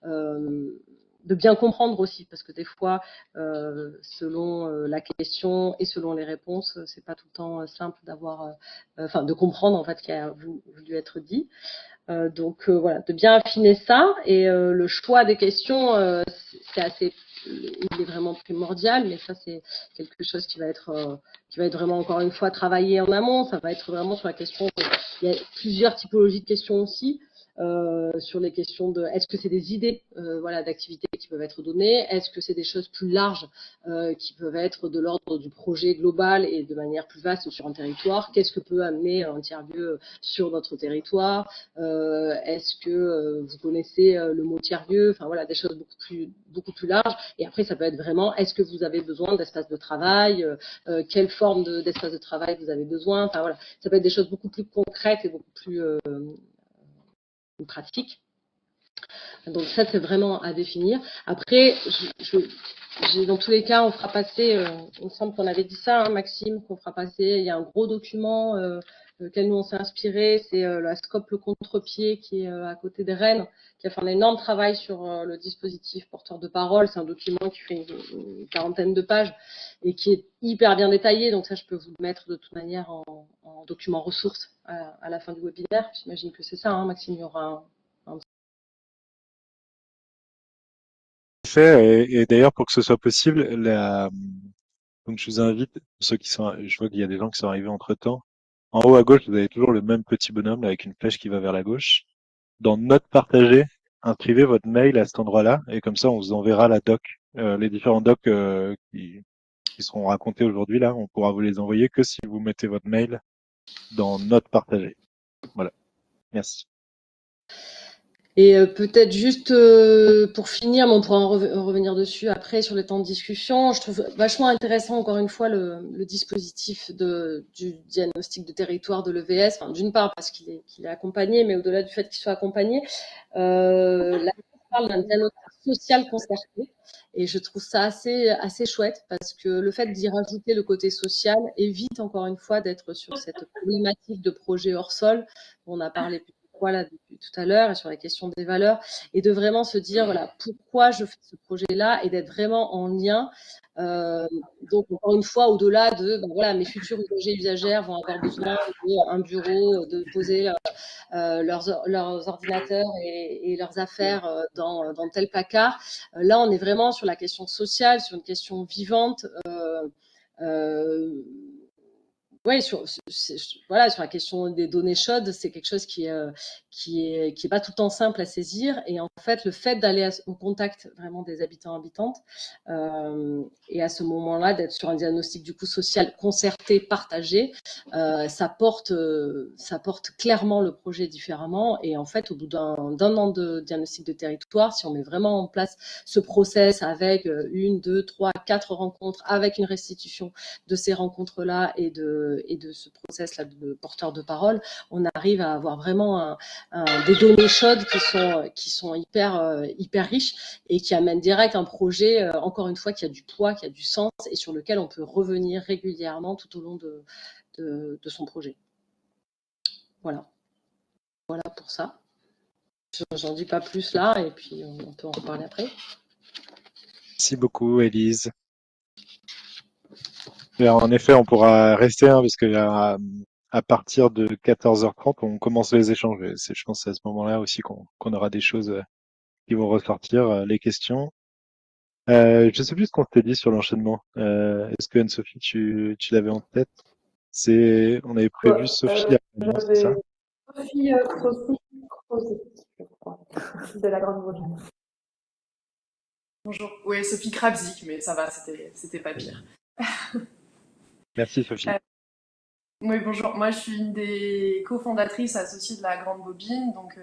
de bien comprendre aussi, parce que des fois, selon la question et selon les réponses, c'est pas tout le temps simple de comprendre en fait ce qui a voulu être dit. Donc voilà, de bien affiner ça, et le choix des questions, il est vraiment primordial, mais ça c'est quelque chose qui va être vraiment encore une fois travaillé en amont. Ça va être vraiment sur la question. Il y a plusieurs typologies de questions aussi. Sur les questions de est-ce que c'est des idées d'activités qui peuvent être données, est-ce que c'est des choses plus larges qui peuvent être de l'ordre du projet global et de manière plus vaste sur un territoire, qu'est-ce que peut amener un tiers-lieu sur notre territoire, est-ce que vous connaissez le mot tiers-lieu, enfin voilà, des choses beaucoup plus larges. Et après ça peut être vraiment est-ce que vous avez besoin d'espace de travail, quelle forme d'espace de travail vous avez besoin, enfin voilà, ça peut être des choses beaucoup plus concrètes et beaucoup plus pratique. Donc ça, c'est vraiment à définir. Après, dans tous les cas, on fera passer, il me semble qu'on avait dit ça, hein, Maxime, qu'on fera passer, il y a un gros document lequel nous on s'est inspiré, c'est la SCOP Le Contre-Pied qui est à côté des Rennes, qui a fait un énorme travail sur le dispositif porteur de parole. C'est un document qui fait une quarantaine de pages et qui est hyper bien détaillé. Donc ça, je peux vous le mettre de toute manière en document ressources à la fin du webinaire. J'imagine que c'est ça, hein, Maxime, il y aura Fait, et d'ailleurs, pour que ce soit possible, donc je vous invite, pour ceux qui sont, je vois qu'il y a des gens qui sont arrivés entre-temps. En haut à gauche, vous avez toujours le même petit bonhomme là, avec une flèche qui va vers la gauche. Dans Notes partagées, inscrivez votre mail à cet endroit-là, et comme ça, on vous enverra la doc, les différents docs qui seront racontés aujourd'hui là. On pourra vous les envoyer que si vous mettez votre mail dans Notes partagées. Voilà. Merci. Et peut-être juste pour finir, mais on pourra en revenir dessus après sur les temps de discussion. Je trouve vachement intéressant encore une fois le dispositif du diagnostic de territoire de l'EVS. Enfin, d'une part parce qu'il est accompagné, mais au-delà du fait qu'il soit accompagné, là on parle d'un diagnostic social concerté. Et je trouve ça assez chouette parce que le fait d'y rajouter le côté social évite encore une fois d'être sur cette problématique de projet hors sol dont on a parlé voilà, depuis tout à l'heure, et sur la question des valeurs, et de vraiment se dire voilà pourquoi je fais ce projet-là, et d'être vraiment en lien. Donc encore une fois, au-delà de voilà, mes futurs usagers usagères vont avoir besoin d'un bureau, de poser leurs ordinateurs et leurs affaires dans tel placard. Là, on est vraiment sur la question sociale, sur une question vivante. Oui, voilà, sur la question des données chaudes, c'est quelque chose qui est pas tout le temps simple à saisir. Et en fait, le fait d'aller au contact vraiment des habitants habitantes, et à ce moment-là d'être sur un diagnostic du coup social concerté, partagé, ça porte clairement le projet différemment. Et en fait, au bout d'un an de diagnostic de territoire, si on met vraiment en place ce process avec 1, 2, 3, 4 rencontres, avec une restitution de ces rencontres-là et de ce process-là de porteur de parole, on arrive à avoir vraiment des données chaudes qui sont hyper riches et qui amènent direct un projet, encore une fois, qui a du poids, qui a du sens et sur lequel on peut revenir régulièrement tout au long de son projet. Voilà pour ça. J'en dis pas plus là et puis on peut en reparler après. Merci beaucoup, Élise. Et en effet, on pourra rester parce que à partir de 14h30, on commence les échanges. Et je pense que c'est à ce moment-là aussi qu'on aura des choses qui vont ressortir, les questions. Je sais plus ce qu'on s'était dit sur l'enchaînement. Est-ce que Anne-Sophie, tu l'avais en tête? On avait prévu Sophie avant, c'est ça? Sophie Crozet, je crois, de la Grande Bobine. Bonjour. Oui, Sophie Krabzik, mais ça va, c'était pas pire. Merci Sophie. Oui, bonjour. Moi, je suis une des cofondatrices associées de la Grande Bobine. Donc,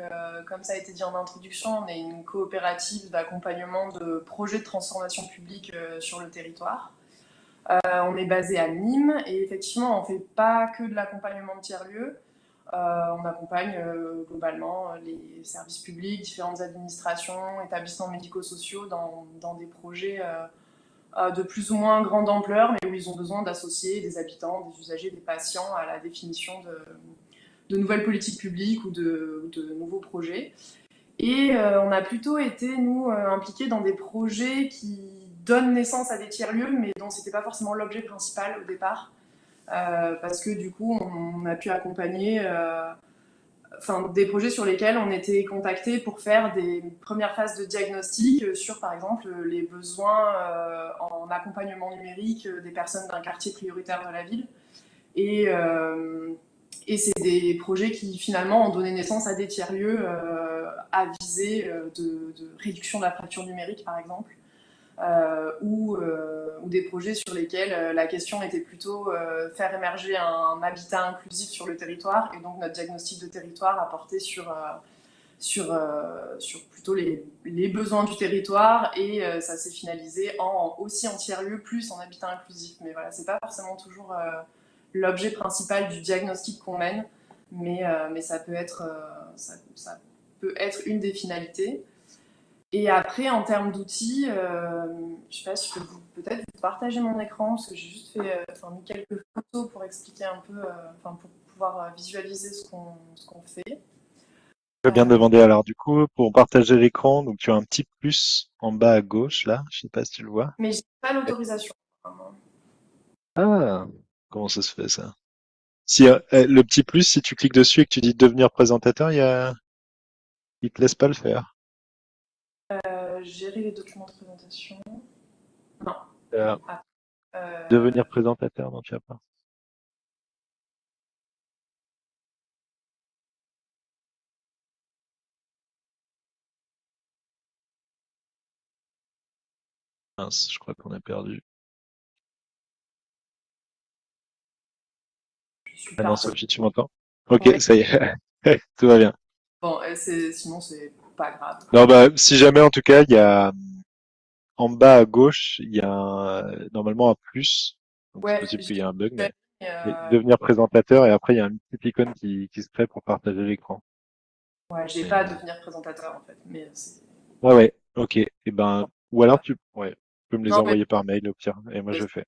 comme ça a été dit en introduction, on est une coopérative d'accompagnement de projets de transformation publique sur le territoire. On est basé à Nîmes et effectivement, on ne fait pas que de l'accompagnement de tiers-lieux. On accompagne globalement les services publics, différentes administrations, établissements médico-sociaux dans des projets de plus ou moins grande ampleur, mais où ils ont besoin d'associer des habitants, des usagers, des patients à la définition de nouvelles politiques publiques ou de nouveaux projets. Et on a plutôt été, nous, impliqués dans des projets qui donnent naissance à des tiers-lieux, mais dont ce n'était pas forcément l'objet principal au départ. Parce que du coup, on a pu accompagner des projets sur lesquels on était contacté pour faire des premières phases de diagnostic sur, par exemple, les besoins en accompagnement numérique des personnes d'un quartier prioritaire de la ville. Et c'est des projets qui, finalement, ont donné naissance à des tiers-lieux à visée de réduction de la fracture numérique, par exemple. Ou des projets sur lesquels la question était plutôt faire émerger un habitat inclusif sur le territoire, et donc notre diagnostic de territoire a porté sur plutôt les besoins du territoire, et ça s'est finalisé aussi en tiers-lieu plus en habitat inclusif. Mais voilà, c'est pas forcément toujours l'objet principal du diagnostic qu'on mène, mais ça peut être une des finalités. Et après, en termes d'outils, je sais pas si je peux peut-être vous partager mon écran, parce que j'ai juste mis quelques photos pour expliquer un peu, pour pouvoir visualiser ce qu'on fait. Je viens de demander alors du coup pour partager l'écran, donc tu as un petit plus en bas à gauche là, je sais pas si tu le vois. Mais j'ai pas l'autorisation. Ah, comment ça se fait ça? Si le petit plus, si tu cliques dessus et que tu dis devenir présentateur, il te laisse pas le faire. Gérer les documents de présentation. Non. Devenir présentateur, non, tu as pas. Mince, je crois qu'on a perdu. Ah non, Sophie, tu m'entends? Ok, ouais. Ça y est, tout va bien. Bon, sinon c'est pas grave. Non, bah, si jamais, en tout cas, il y a en bas à gauche, il y a normalement un plus. Donc c'est possible qu'il y ait un bug, mais devenir présentateur, et après il y a une petite icône qui se crée pour partager l'écran. Ouais, j'ai pas à devenir présentateur en fait, mais Ouais, ok. Et ben, ou alors tu peux me les Non, envoyer par mail au pire, et moi je fais.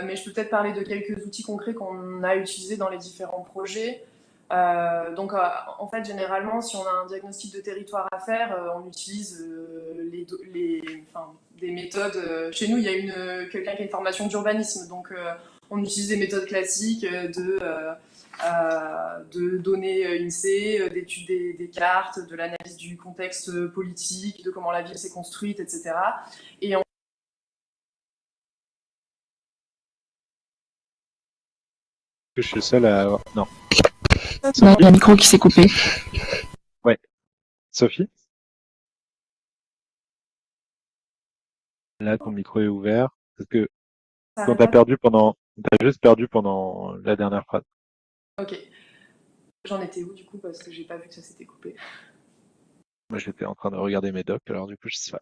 Mais je peux peut-être parler de quelques outils concrets qu'on a utilisés dans les différents projets. En fait, généralement, si on a un diagnostic de territoire à faire, on utilise des méthodes. Chez nous, il y a quelqu'un qui a une formation d'urbanisme, donc on utilise des méthodes classiques de données INSEE, d'études des cartes, de l'analyse du contexte politique, de comment la ville s'est construite, etc. Et Je suis le seul à... Non. Non, il y a un micro qui s'est coupé. Ouais. Sophie? Là, ton micro est ouvert. Parce que quand t'as juste perdu pendant la dernière phrase. Ok. J'en étais où du coup, parce que j'ai pas vu que ça s'était coupé. Moi, j'étais en train de regarder mes docs, alors du coup, je sais pas.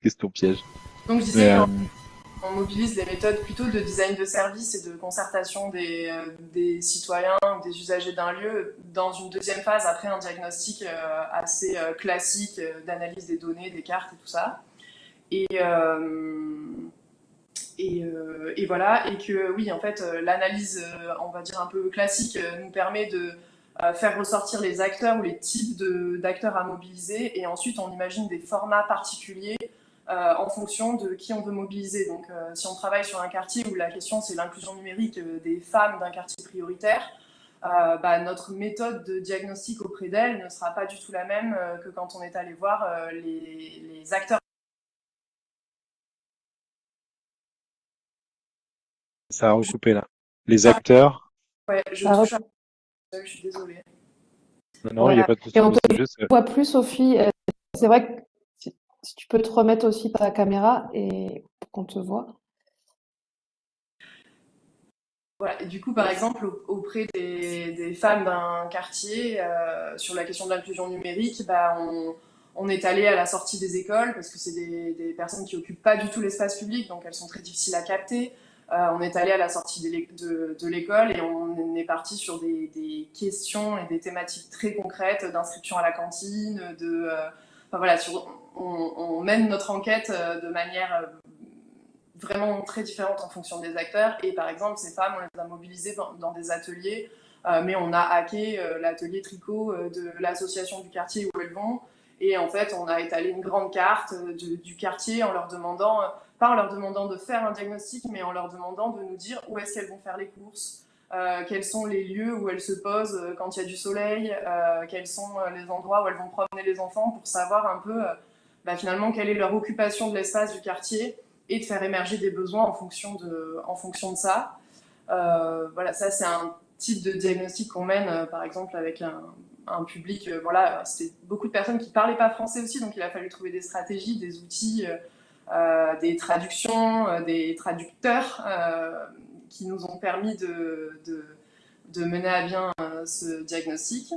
Question piège. Donc je disais on mobilise les méthodes plutôt de design de service et de concertation des citoyens ou des usagers d'un lieu dans une deuxième phase après un diagnostic assez classique d'analyse des données, des cartes et tout ça. Et voilà, et que oui, en fait, l'analyse, on va dire un peu classique, nous permet de faire ressortir les acteurs ou les types d'acteurs à mobiliser, et ensuite on imagine des formats particuliers en fonction de qui on veut mobiliser. Donc si on travaille sur un quartier où la question c'est l'inclusion numérique des femmes d'un quartier prioritaire, notre méthode de diagnostic auprès d'elles ne sera pas du tout la même que quand on est allé voir les acteurs. Ça a recoupé là. Les acteurs. Ouais, je Ça touche à... Je suis désolée. Non, il n'y a pas de souci. Et on te C'est juste. voit plus, Sophie. C'est vrai que si tu peux te remettre aussi ta caméra et pour qu'on te voit. Voilà. Et du coup, par exemple, auprès des femmes d'un quartier, sur la question de l'inclusion numérique, on est allé à la sortie des écoles parce que c'est des personnes qui occupent pas du tout l'espace public, donc elles sont très difficiles à capter. On est allé à la sortie de l'école et on est parti sur des questions et des thématiques très concrètes d'inscription à la cantine, enfin voilà, on mène notre enquête de manière vraiment très différentes en fonction des acteurs. Et par exemple, ces femmes, on les a mobilisées dans des ateliers, mais on a hacké l'atelier tricot de l'association du quartier où elles vont. Et en fait, on a étalé une grande carte du quartier en leur demandant, pas en leur demandant de faire un diagnostic, mais en leur demandant de nous dire où est-ce qu'elles vont faire les courses, quels sont les lieux où elles se posent quand il y a du soleil, quels sont les endroits où elles vont promener les enfants pour savoir un peu finalement quelle est leur occupation de l'espace du quartier et de faire émerger des besoins en fonction de ça. Voilà, ça c'est un type de diagnostic qu'on mène, par exemple, avec un public, voilà, c'était beaucoup de personnes qui ne parlaient pas français aussi, donc il a fallu trouver des stratégies, des outils, des traductions, des traducteurs qui nous ont permis de mener à bien ce diagnostic.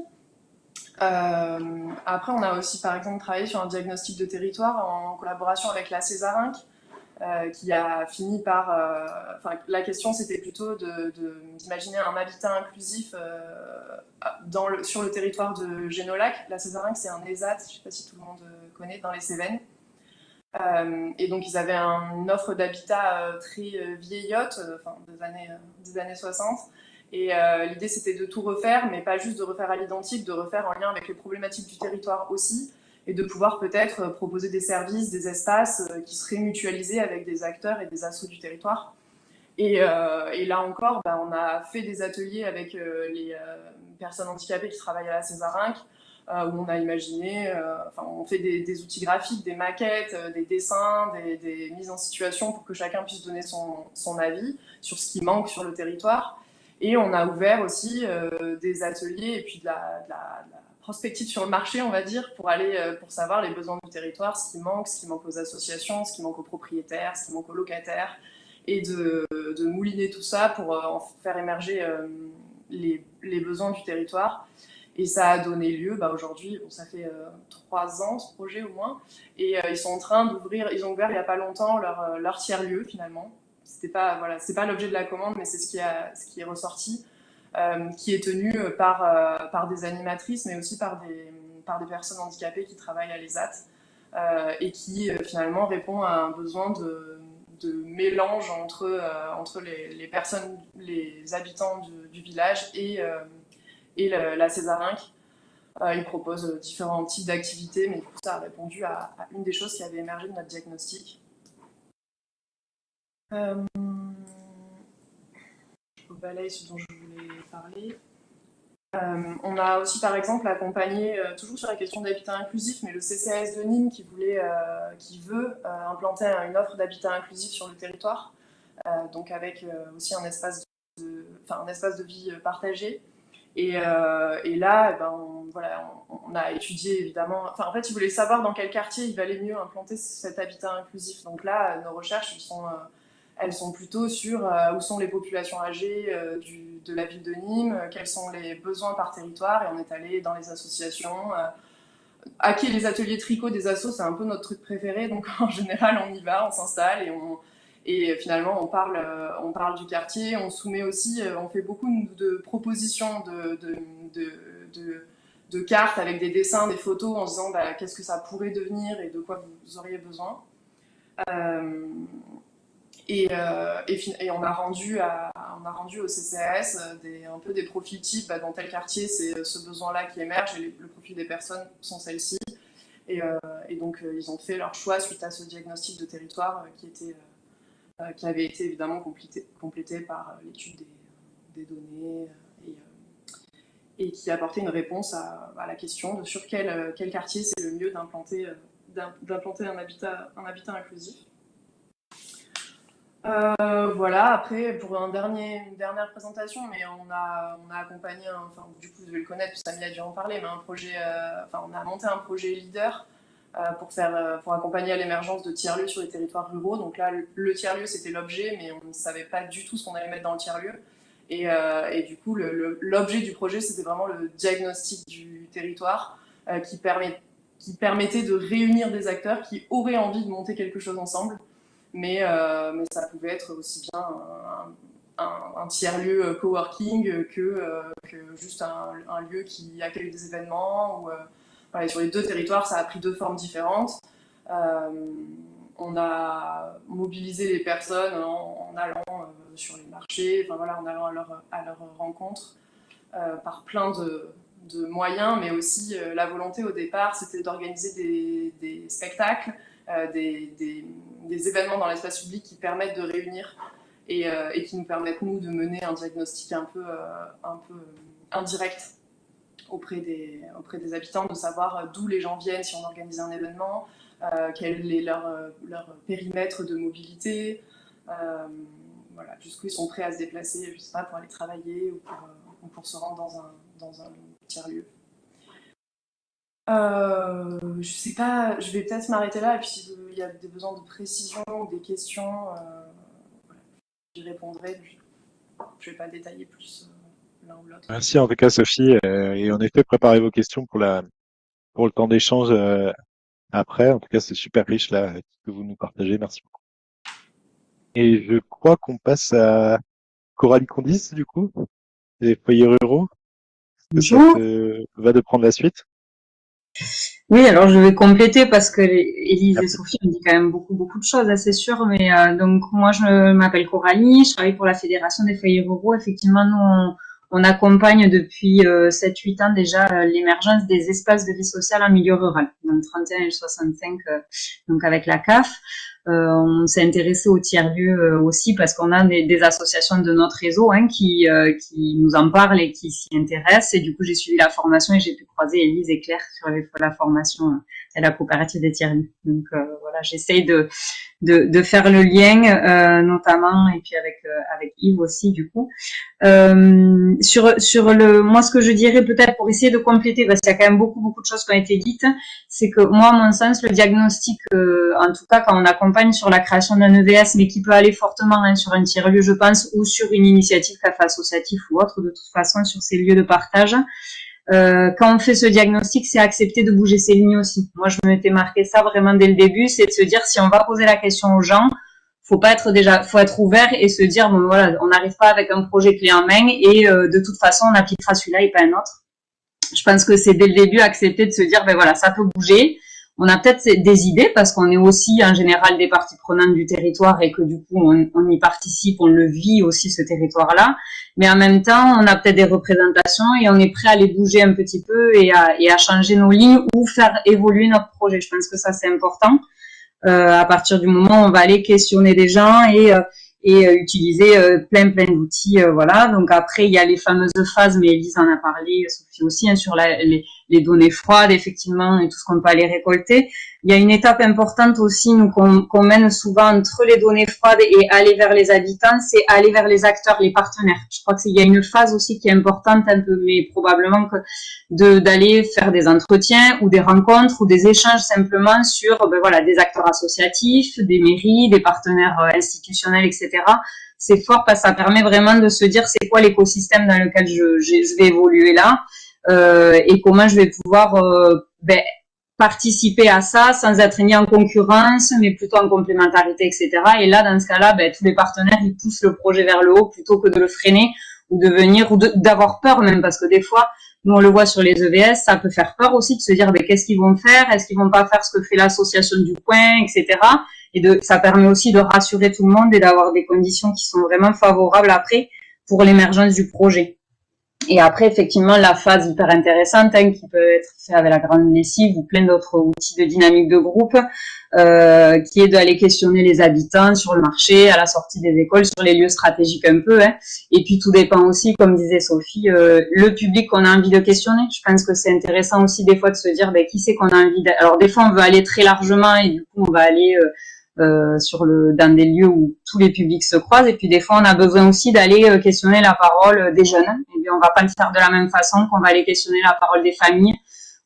Après, on a aussi, par exemple, travaillé sur un diagnostic de territoire en collaboration avec la Césarinck, qui a fini par... la question, c'était plutôt d'imaginer un habitat inclusif sur le territoire de Génolac. La Césarinck, c'est un ESAT, je ne sais pas si tout le monde connaît, dans les Cévennes. Et donc, ils avaient une offre d'habitat très vieillotte, des années 60. Et l'idée, c'était de tout refaire, mais pas juste de refaire à l'identique, de refaire en lien avec les problématiques du territoire aussi, et de pouvoir peut-être proposer des services, des espaces qui seraient mutualisés avec des acteurs et des assos du territoire. Et là encore, on a fait des ateliers avec les personnes handicapées qui travaillent à la Césarinck, où on a imaginé, on fait des outils graphiques, des maquettes, des dessins, des mises en situation pour que chacun puisse donner son avis sur ce qui manque sur le territoire. Et on a ouvert aussi des ateliers et puis de la prospective sur le marché, on va dire, pour savoir les besoins du territoire, ce qui manque aux associations, ce qui manque aux propriétaires, ce qui manque aux locataires, et de mouliner tout ça pour en faire émerger les besoins du territoire. Et ça a donné lieu, aujourd'hui, ça fait 3 ans ce projet au moins, et ils sont en train d'ouvrir, ils ont ouvert il n'y a pas longtemps leur tiers-lieu finalement. C'est pas l'objet de la commande, mais c'est ce qui est ressorti, qui est tenu par des animatrices, mais aussi par des personnes handicapées qui travaillent à l'ESAT, et qui finalement répond à un besoin de mélange entre les personnes, les habitants du village et la Césarinck. Ils proposent différents types d'activités, mais du coup ça a répondu à une des choses qui avait émergé de notre diagnostic. Je balaye ce dont je voulais parler. On a aussi par exemple accompagné, toujours sur la question d'habitat inclusif, mais le CCAS de Nîmes qui veut implanter une offre d'habitat inclusif sur le territoire, donc avec aussi un espace de vie partagé. Et là, on a étudié évidemment. En fait, ils voulaient savoir dans quel quartier il valait mieux implanter cet habitat inclusif. Donc là, nos recherches, elles sont plutôt sur où sont les populations âgées de la ville de Nîmes, quels sont les besoins par territoire, et on est allé dans les associations. Hacker les ateliers tricot des assos, c'est un peu notre truc préféré, donc en général, on y va, on s'installe et Et finalement, on parle du quartier, on soumet aussi, on fait beaucoup de propositions de cartes avec des dessins, des photos en se disant qu'est-ce que ça pourrait devenir et de quoi vous auriez besoin. Et on a rendu au CCAS un peu des profils types. Dans tel quartier, c'est ce besoin-là qui émerge et le profil des personnes sont celles-ci. Et donc, ils ont fait leur choix suite à ce diagnostic de territoire qui avait été évidemment complété par l'étude des données et qui apportait une réponse à la question de sur quel quartier c'est le mieux d'implanter un habitat inclusif. Voilà, après, pour une dernière présentation, mais on a accompagné, du coup, vous devez le connaître, Samy a dû en parler, mais on a monté un projet leader pour accompagner à l'émergence de tiers-lieux sur les territoires ruraux. Donc là, le tiers-lieu, c'était l'objet, mais on ne savait pas du tout ce qu'on allait mettre dans le tiers-lieu. Et du coup, l'objet du projet, c'était vraiment le diagnostic du territoire qui permettait de réunir des acteurs qui auraient envie de monter quelque chose ensemble. Mais ça pouvait être aussi bien un tiers-lieu coworking que juste un lieu qui accueille des événements. Voilà, sur les deux territoires, ça a pris deux formes différentes. On a mobilisé les personnes en allant sur les marchés, en allant à leur rencontre par plein de moyens, mais aussi la volonté au départ, c'était d'organiser des spectacles, des événements dans l'espace public qui permettent de réunir et qui nous permettent, nous, de mener un diagnostic un peu indirect auprès des habitants, de savoir d'où les gens viennent si on organise un événement, quel est leur périmètre de mobilité, voilà, jusqu'où ils sont prêts à se déplacer, je sais pas, pour aller travailler ou pour se rendre dans un tiers-lieu. Je sais pas, je vais peut-être m'arrêter là, et puis s'il y a des besoins de précision ou des questions, voilà, j'y répondrai. Je vais pas détailler plus l'un ou l'autre. Merci en tout cas Sophie, et en effet préparez vos questions pour le temps d'échange après. En tout cas c'est super riche là ce que vous nous partagez, merci beaucoup. Et je crois qu'on passe à Coralie Condis du coup, des foyers ruraux. Est-ce que ça te va de prendre la suite? Oui, alors je vais compléter parce que Élise et Sophie ont dit quand même beaucoup de choses, c'est sûr. Mais donc moi je m'appelle Coralie, je travaille pour la Fédération des foyers ruraux. Effectivement, nous on accompagne depuis 7-8 ans déjà l'émergence des espaces de vie sociale en milieu rural, dans le 31 et le 65, donc avec la CAF. On s'est intéressé au tiers-lieu aussi parce qu'on a des associations de notre réseau qui nous en parlent et qui s'y intéressent. Et du coup, j'ai suivi la formation et j'ai pu croiser Élise et Claire sur la formation à la coopérative des tiers-lieux. Donc voilà, j'essaye de faire le lien, notamment, et puis avec Yves aussi, du coup. Moi, ce que je dirais peut-être pour essayer de compléter, parce qu'il y a quand même beaucoup de choses qui ont été dites, c'est que moi, à mon sens, le diagnostic, en tout cas, quand on accompagne sur la création d'un EVS, mais qui peut aller fortement sur un tiers-lieu, je pense, ou sur une initiative café associatif ou autre, de toute façon, sur ces lieux de partage, quand on fait ce diagnostic, c'est accepter de bouger ses lignes aussi. Moi, je m'étais marqué ça vraiment dès le début, c'est de se dire, si on va poser la question aux gens, faut être ouvert et se dire, bon voilà, on n'arrive pas avec un projet clé en main et de toute façon, on appliquera celui-là et pas un autre. Je pense que c'est dès le début accepter de se dire, ben voilà, ça peut bouger. On a peut-être des idées parce qu'on est aussi en général des parties prenantes du territoire et que du coup on y participe, on le vit aussi ce territoire-là. Mais en même temps, on a peut-être des représentations et on est prêt à les bouger un petit peu et à changer nos lignes ou faire évoluer notre projet. Je pense que ça c'est important. À partir du moment où on va aller questionner des gens et utiliser plein d'outils, voilà. Donc après il y a les fameuses phases, mais Élise en a parlé, Sophie aussi, sur les données froides effectivement et tout ce qu'on peut aller récolter. Il y a une étape importante aussi nous qu'on mène souvent entre les données froides et aller vers les habitants, c'est aller vers les acteurs, les partenaires. Je crois qu'il y a une phase aussi qui est importante un peu, mais probablement que d'aller faire des entretiens ou des rencontres ou des échanges simplement sur des acteurs associatifs, des mairies, des partenaires institutionnels, etc. C'est fort parce que ça permet vraiment de se dire c'est quoi l'écosystème dans lequel je vais évoluer là et comment je vais pouvoir participer à ça sans être ni en concurrence, mais plutôt en complémentarité, etc. Et là, dans ce cas-là, tous les partenaires, ils poussent le projet vers le haut plutôt que de le freiner ou de venir, ou d'avoir peur même, parce que des fois, nous on le voit sur les EVS, ça peut faire peur aussi de se dire, qu'est-ce qu'ils vont faire? Est-ce qu'ils vont pas faire ce que fait l'association du coin, etc. Et ça permet aussi de rassurer tout le monde et d'avoir des conditions qui sont vraiment favorables après pour l'émergence du projet. Et après, effectivement, la phase hyper intéressante, qui peut être faite avec la grande lessive ou plein d'autres outils de dynamique de groupe, qui est d'aller questionner les habitants sur le marché, à la sortie des écoles, sur les lieux stratégiques un peu. Et puis, tout dépend aussi, comme disait Sophie, le public qu'on a envie de questionner. Je pense que c'est intéressant aussi des fois de se dire, qui c'est qu'on a envie Alors, des fois, on veut aller très largement et du coup, on va aller dans des lieux où tous les publics se croisent, et puis des fois on a besoin aussi d'aller questionner la parole des jeunes, et bien on va pas le faire de la même façon qu'on va aller questionner la parole des familles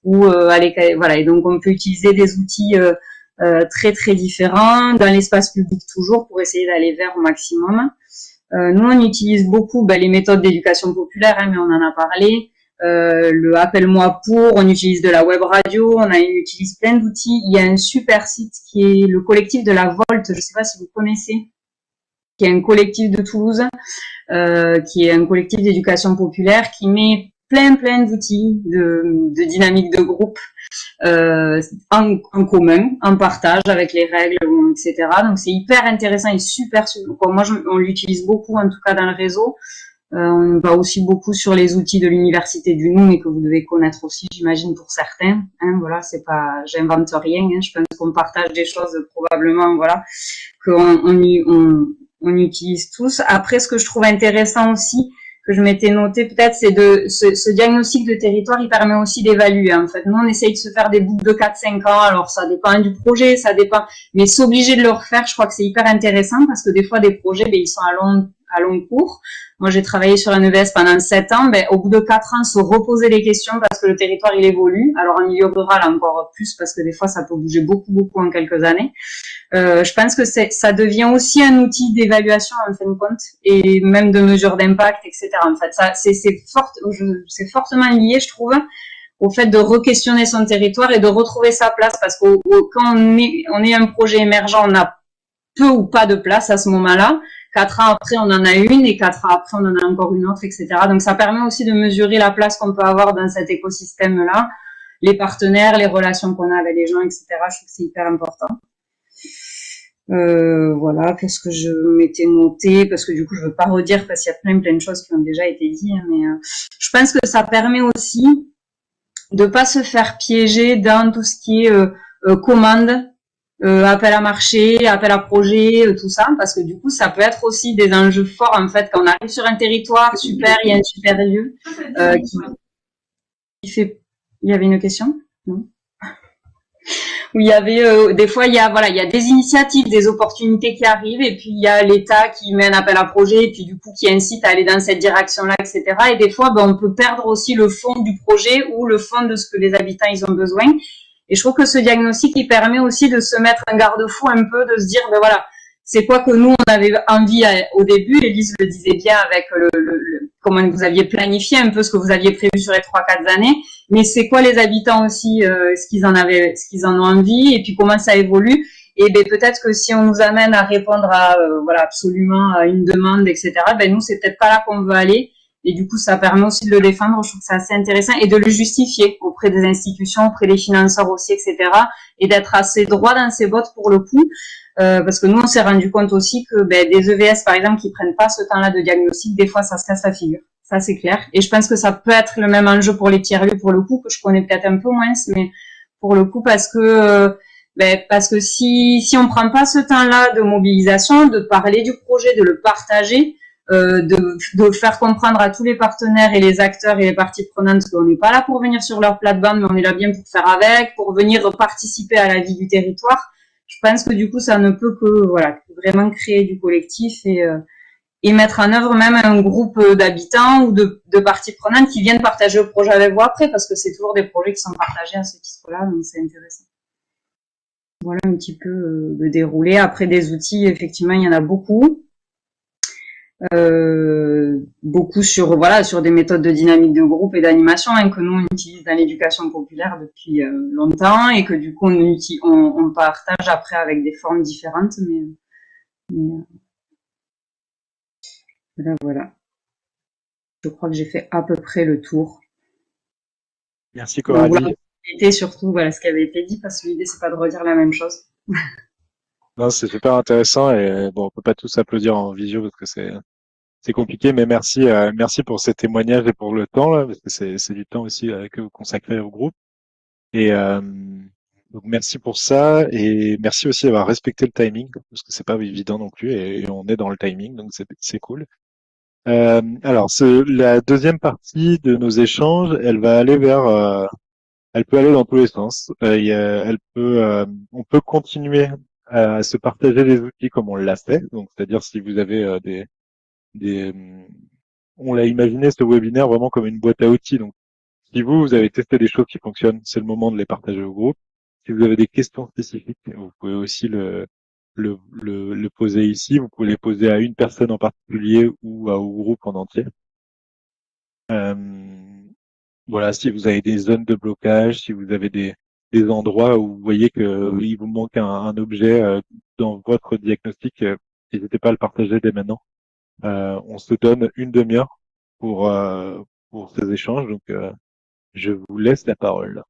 ou voilà. Et donc on peut utiliser des outils très très différents dans l'espace public toujours pour essayer d'aller vers au maximum. Nous on utilise beaucoup les méthodes d'éducation populaire, mais on en a parlé. Le appelle-moi pour, on utilise de la web radio, on utilise plein d'outils. Il y a un super site qui est le collectif de la Volte, je ne sais pas si vous connaissez, qui est un collectif de Toulouse, qui est un collectif d'éducation populaire qui met plein d'outils de dynamique de groupe en commun, en partage avec les règles, etc. Donc c'est hyper intéressant et super. Moi on l'utilise beaucoup en tout cas dans le réseau. On va aussi beaucoup sur les outils de l'université du NUM et que vous devez connaître aussi, j'imagine, pour certains. Voilà, c'est pas, j'invente rien. Je pense qu'on partage des choses probablement, voilà, on utilise tous. Après, ce que je trouve intéressant aussi, que je m'étais noté peut-être, c'est ce diagnostic de territoire, il permet aussi d'évaluer. En fait, nous, on essaye de se faire des boucles de 4-5 ans. Alors, ça dépend du projet, ça dépend, mais s'obliger de le refaire, je crois que c'est hyper intéressant parce que des fois, des projets, ils sont à long cours. Moi, j'ai travaillé sur un EVS pendant 7 ans. Au bout de 4 ans, se reposer les questions parce que le territoire, il évolue. Alors, en milieu rural, encore plus parce que des fois, ça peut bouger beaucoup en quelques années. Je pense que ça devient aussi un outil d'évaluation, en fin de compte, et même de mesure d'impact, etc. En fait, ça, c'est fortement lié, je trouve, au fait de re-questionner son territoire et de retrouver sa place parce que quand on est un projet émergent, on a peu ou pas de place à ce moment-là. 4 ans après, on en a une, et 4 ans après, on en a encore une autre, etc. Donc, ça permet aussi de mesurer la place qu'on peut avoir dans cet écosystème-là, les partenaires, les relations qu'on a avec les gens, etc. Je trouve que c'est hyper important. Voilà, qu'est-ce que je m'étais noté, parce que du coup, je veux pas redire, parce qu'il y a plein de choses qui ont déjà été dites, mais je pense que ça permet aussi de pas se faire piéger dans tout ce qui est commande, appel à marché, appel à projet, tout ça, parce que du coup, ça peut être aussi des enjeux forts, en fait, quand on arrive sur un territoire, super, il y a un super lieu, qui fait... Il y avait une question? Non? Où il y avait, des fois, il y a des initiatives, des opportunités qui arrivent, et puis il y a l'État qui met un appel à projet, et puis du coup, qui incite à aller dans cette direction-là, etc. Et des fois, on peut perdre aussi le fond du projet ou le fond de ce que les habitants, ils ont besoin. Et je trouve que ce diagnostic, il permet aussi de se mettre un garde-fou un peu, de se dire, voilà, c'est quoi que nous, on avait envie au début, Élise le disait bien avec comment vous aviez planifié un peu ce que vous aviez prévu sur les 3-4 années, mais c'est quoi les habitants aussi, ce qu'ils en ont envie, et puis comment ça évolue. Et peut-être que si on nous amène à répondre à, absolument à une demande, etc., nous, c'est peut-être pas là qu'on veut aller. Et du coup, ça permet aussi de le défendre. Je trouve que c'est assez intéressant et de le justifier auprès des institutions, auprès des financeurs aussi, etc. Et d'être assez droit dans ses bottes pour le coup. Parce que nous, on s'est rendu compte aussi que des EVS, par exemple, qui prennent pas ce temps-là de diagnostic, des fois, ça se casse la figure. Ça, c'est clair. Et je pense que ça peut être le même enjeu pour les tiers-lieux, pour le coup, que je connais peut-être un peu moins, mais pour le coup, parce que si on prend pas ce temps-là de mobilisation, de parler du projet, de le partager, de faire comprendre à tous les partenaires et les acteurs et les parties prenantes qu'on n'est pas là pour venir sur leur plate-bande, mais on est là bien pour faire avec, pour venir participer à la vie du territoire. Je pense que du coup, ça ne peut que vraiment créer du collectif et mettre en œuvre même un groupe d'habitants ou de parties prenantes qui viennent partager le projet avec vous après, parce que c'est toujours des projets qui sont partagés à ce titre-là, donc c'est intéressant. Voilà un petit peu le déroulé. Après des outils, effectivement, il y en a beaucoup. beaucoup sur sur des méthodes de dynamique de groupe et d'animation que nous on utilise dans l'éducation populaire depuis longtemps et que du coup on partage après avec des formes différentes, mais voilà. Je crois que j'ai fait à peu près le tour. Merci Coralie. C'était surtout ce qui avait été dit, parce que l'idée c'est pas de redire la même chose. Non, c'est super intéressant et bon, on peut pas tous applaudir en visio parce que c'est compliqué, mais merci pour ces témoignages et pour le temps là, parce que c'est du temps aussi que vous consacrez au groupe. Et donc merci pour ça et merci aussi d'avoir respecté le timing parce que c'est pas évident non plus et on est dans le timing, donc c'est cool. Alors, la deuxième partie de nos échanges, elle va aller elle peut aller dans tous les sens. On peut continuer à se partager les outils comme on l'a fait. Donc, c'est-à-dire si vous avez des, on l'a imaginé ce webinaire vraiment comme une boîte à outils. Donc, si vous avez testé des choses qui fonctionnent, c'est le moment de les partager au groupe. Si vous avez des questions spécifiques, vous pouvez aussi le poser ici. Vous pouvez les poser à une personne en particulier ou au groupe en entier. Voilà, si vous avez des zones de blocage, si vous avez des endroits où vous voyez que il vous manque un objet dans votre diagnostic, n'hésitez pas à le partager dès maintenant. On se donne une demi-heure pour ces échanges, donc je vous laisse la parole.